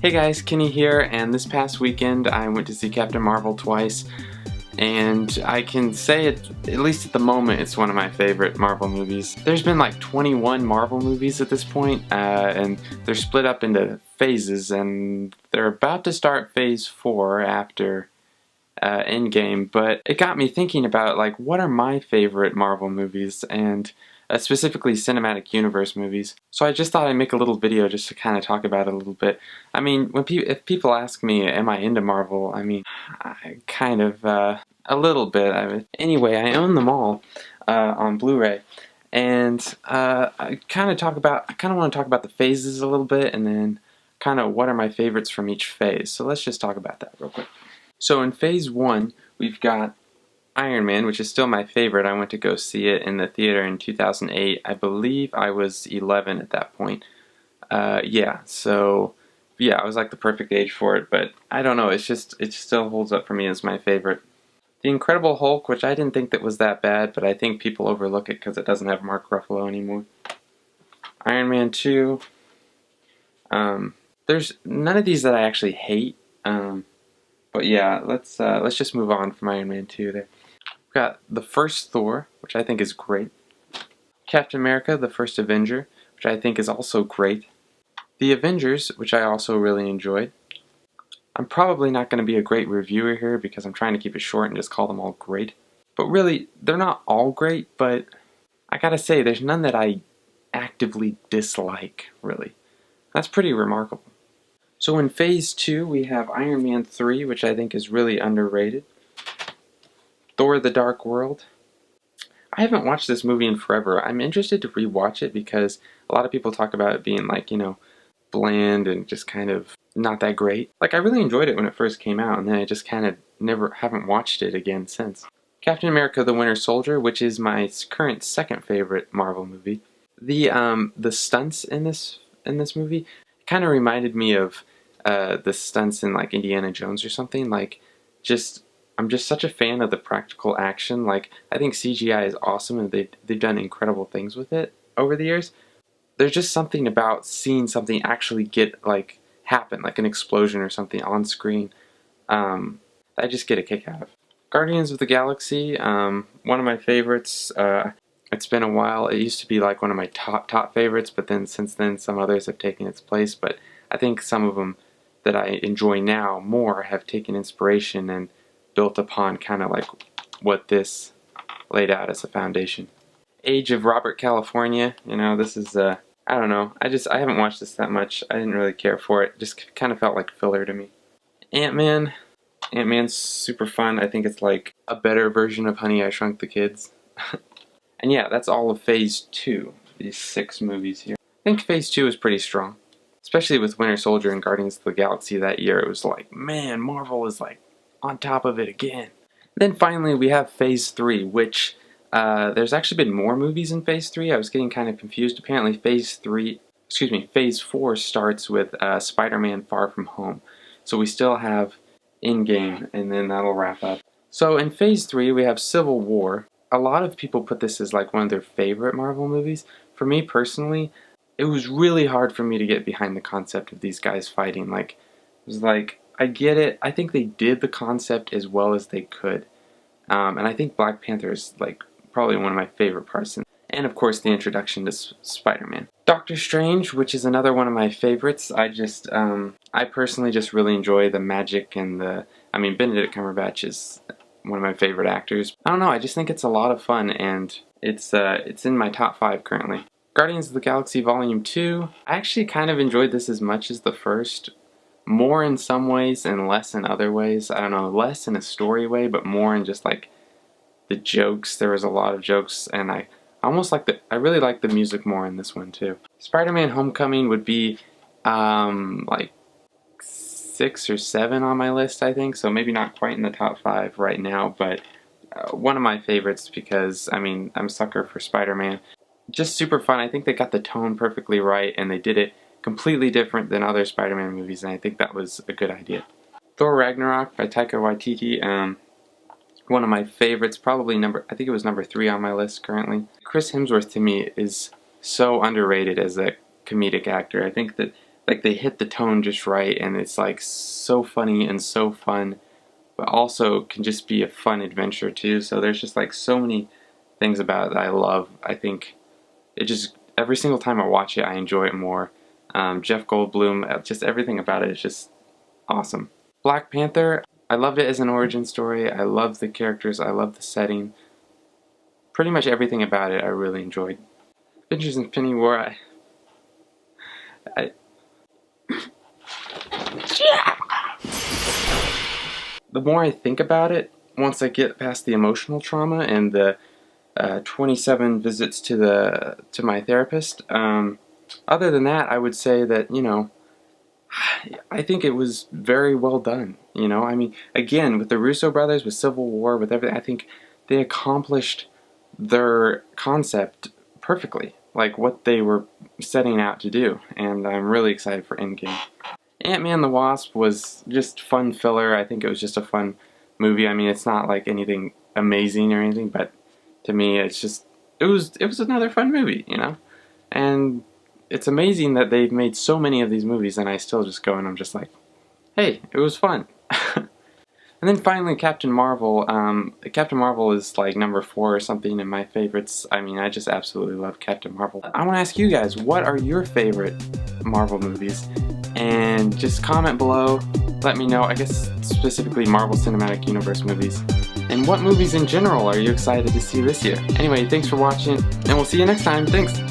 Hey guys, Kenny here, and this past weekend I went to see Captain Marvel twice, and I can say it, at least at the moment, it's one of my favorite Marvel movies. There's been like 21 Marvel movies at this point, and they're split up into phases, and they're about to start phase 4 after Endgame, but it got me thinking about like what are my favorite Marvel movies, and specifically cinematic universe movies. So I just thought I'd make a little video just to kind of talk about it a little bit. I mean, if people ask me, am I into Marvel? I mean, I kind of a little bit. Anyway, I own them all on Blu-ray, and I kind of want to talk about the phases a little bit, and then kind of what are my favorites from each phase. So let's just talk about that real quick. So in phase 1, we've got Iron Man, which is still my favorite. I went to go see it in the theater in 2008. I believe I was 11 at that point. So I was like the perfect age for it, but I don't know, it still holds up for me as my favorite. The Incredible Hulk, which I didn't think that was that bad, but I think people overlook it because it doesn't have Mark Ruffalo anymore. Iron Man 2. There's none of these that I actually hate. But yeah, let's just move on from Iron Man 2 there. We've got the first Thor, which I think is great. Captain America, the First Avenger, which I think is also great. The Avengers, which I also really enjoyed. I'm probably not going to be a great reviewer here because I'm trying to keep it short and just call them all great. But really, they're not all great, but I gotta say, there's none that I actively dislike, really. That's pretty remarkable. So in phase 2, we have Iron Man 3, which I think is really underrated. Thor: The Dark World. I haven't watched this movie in forever. I'm interested to rewatch it because a lot of people talk about it being like, bland and just kind of not that great. Like, I really enjoyed it when it first came out, and then I just kind of haven't watched it again since. Captain America: The Winter Soldier, which is my current second favorite Marvel movie. The stunts in this movie kind of reminded me of the stunts in like Indiana Jones or something. Like, I'm just such a fan of the practical action. Like, I think CGI is awesome, and they've done incredible things with it over the years. There's just something about seeing something actually happen, like an explosion or something on screen, that I just get a kick out of. Guardians of the Galaxy, one of my favorites. It's been a while. It used to be like one of my top favorites, but then since then some others have taken its place. But I think some of them that I enjoy now more have taken inspiration and built upon kind of like what this laid out as a foundation. Age of Robert California, this is, I don't know, I haven't watched this that much. I didn't really care for it. Just kind of felt like filler to me. Ant-Man's super fun. I think it's like a better version of Honey, I Shrunk the Kids. And yeah, that's all of phase 2, these 6 movies here. I think phase 2 is pretty strong. Especially with Winter Soldier and Guardians of the Galaxy that year. It was like, man, Marvel is like on top of it again. Then finally we have phase 3, which there's actually been more movies in phase 3. I was getting kind of confused. Apparently phase 4 starts with Spider-Man: Far From Home. So we still have Endgame, and then that'll wrap up. So in phase 3 we have Civil War. A lot of people put this as like one of their favorite Marvel movies. For me personally, it was really hard for me to get behind the concept of these guys fighting. Like, it was like, I get it. I think they did the concept as well as they could. And I think Black Panther is like probably one of my favorite parts. And of course the introduction to Spider-Man. Doctor Strange, which is another one of my favorites. I personally just really enjoy the magic and Benedict Cumberbatch is one of my favorite actors. I don't know, I just think it's a lot of fun, and it's in my top 5 currently. Guardians of the Galaxy Volume 2. I actually kind of enjoyed this as much as the first. More in some ways and less in other ways. I don't know, less in a story way, but more in just like the jokes. There was a lot of jokes, and I really like the music more in this one too. Spider-Man: Homecoming would be like 6 or 7 on my list, I think, so maybe not quite in the top 5 right now, but one of my favorites because, I'm a sucker for Spider-Man. Just super fun. I think they got the tone perfectly right, and they did it completely different than other Spider-Man movies, and I think that was a good idea. Thor: Ragnarok by Taika Waititi, one of my favorites, probably I think it was number 3 on my list currently. Chris Hemsworth to me is so underrated as a comedic actor. I think that like they hit the tone just right, and it's like so funny and so fun, but also can just be a fun adventure too. So there's just like so many things about it that I love. I think it just, every single time I watch it, I enjoy it more. Jeff Goldblum, just everything about it is just awesome. Black Panther, I loved it as an origin story. I love the characters, I love the setting. Pretty much everything about it I really enjoyed. Adventures in Infinity War, the more I think about it, once I get past the emotional trauma and the 27 visits to my therapist, other than that, I would say that, you know, I think it was very well done. You know, I mean, again, with the Russo brothers, with Civil War, with everything, I think they accomplished their concept perfectly, like what they were setting out to do, and I'm really excited for Endgame. Ant-Man the Wasp was just fun filler. I think it was just a fun movie. I mean, it's not like anything amazing or anything, but to me, it's just, it was another fun movie, you know? And it's amazing that they've made so many of these movies, and I still just go and I'm just like, hey, it was fun. And then finally, Captain Marvel. Captain Marvel is like number 4 or something in my favorites. I mean, I just absolutely love Captain Marvel. I want to ask you guys, what are your favorite Marvel movies? And just comment below, let me know, I guess specifically Marvel Cinematic Universe movies. And what movies in general are you excited to see this year? Anyway, thanks for watching, and we'll see you next time. Thanks!